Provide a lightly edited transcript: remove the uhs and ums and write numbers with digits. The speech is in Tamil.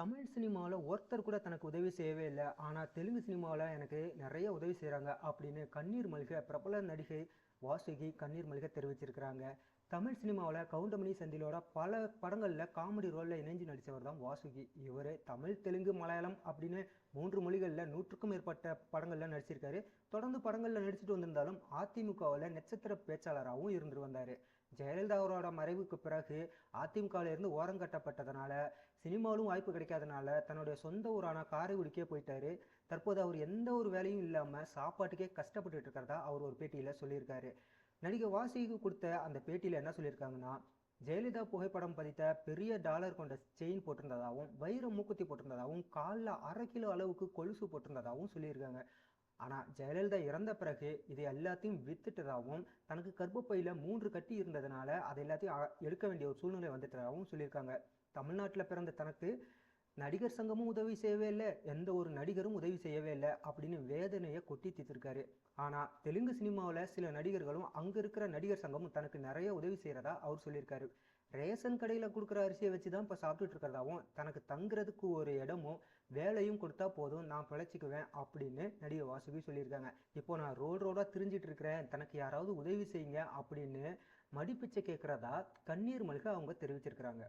தமிழ் சினிமாவில் ஒருத்தர் கூட தனக்கு உதவி செய்யவே இல்லை. ஆனால் தெலுங்கு சினிமாவில் எனக்கு நிறைய உதவி செய்கிறாங்க அப்படின்னு கண்ணீர் மல்க பிரபல நடிகை வாசுகி கண்ணீர் மல்க தெரிவிச்சிருக்கிறாங்க. தமிழ் சினிமாவில் கவுண்டமணி செந்திலோட பல படங்களில் காமெடி ரோலில் இணைஞ்சு நடித்தவர் தான் வாசுகி. இவர் தமிழ், தெலுங்கு, மலையாளம் அப்படின்னு 3 மொழிகளில் 100க்கும் மேற்பட்ட படங்களில் நடிச்சிருக்காரு. தொடர்ந்து படங்களில் நடிச்சுட்டு வந்திருந்தாலும் அதிமுகவில் நட்சத்திர பேச்சாளராகவும் இருந்து வந்தார். ஜெயலலிதா அவரோட மறைவுக்கு பிறகு அதிமுகவில் இருந்து ஓரங்கட்டப்பட்டதுனால சினிமாவிலும் வாய்ப்பு கிடைக்காதனால தன்னுடைய சொந்த ஊரான காரைக்குடிக்கே போயிட்டாரு. தற்போது அவர் எந்த ஒரு வேலையும் இல்லாமல் சாப்பாட்டுக்கே கஷ்டப்பட்டுட்டு இருக்கிறதா அவர் ஒரு பேட்டியில் சொல்லியிருக்காரு. நடிகை வாசுகிக்கு கொடுத்த அந்த பேட்டியில் என்ன சொல்லியிருக்காங்கன்னா, ஜெயலலிதா புகைப்படம் பதித்த பெரிய டாலர் கொண்ட செயின் போட்டிருந்ததாகவும் வைர மூக்குத்தி போட்டிருந்ததாகவும் காலில் 1/2 கிலோ அளவுக்கு கொலுசு போட்டிருந்ததாகவும் சொல்லியிருக்காங்க. ஆனால் ஜெயலலிதா இறந்த பிறகு இதை எல்லாத்தையும் வித்துட்டதாகவும் தனக்கு கர்ப்பப்பையில் 3 கட்டி இருந்ததுனால அதை எல்லாத்தையும் எடுக்க வேண்டிய ஒரு சூழ்நிலை வந்துட்டதாகவும் சொல்லியிருக்காங்க. தமிழ்நாட்டில் பிறந்த தனக்கு நடிகர் சங்கமும் உதவி செய்யவே இல்லை, எந்த ஒரு நடிகரும் உதவி செய்யவே இல்லை அப்படின்னு வேதனையை கொட்டி தீர்த்திருக்காரு. ஆனால் தெலுங்கு சினிமாவில் சில நடிகர்களும் அங்கே இருக்கிற நடிகர் சங்கமும் தனக்கு நிறைய உதவி செய்கிறதா அவர் சொல்லியிருக்காரு. ரேஷன் கடையில் கொடுக்குற அரிசியை வச்சு தான் இப்போ சாப்பிட்டுட்டு இருக்கிறதாவும், தனக்கு தங்குறதுக்கு ஒரு இடமும் வேலையும் கொடுத்தா போதும் நான் பிழைச்சிக்குவேன் அப்படின்னு நடிகை வாசுகி சொல்லியிருக்காங்க. இப்போ நான் ரோடாக திரிஞ்சிட்டு இருக்கிறேன், தனக்கு யாராவது உதவி செய்யுங்க அப்படின்னு மடிப்பிச்சை கேட்குறதா கண்ணீர் மல்க அவங்க தெரிவிச்சிருக்கிறாங்க.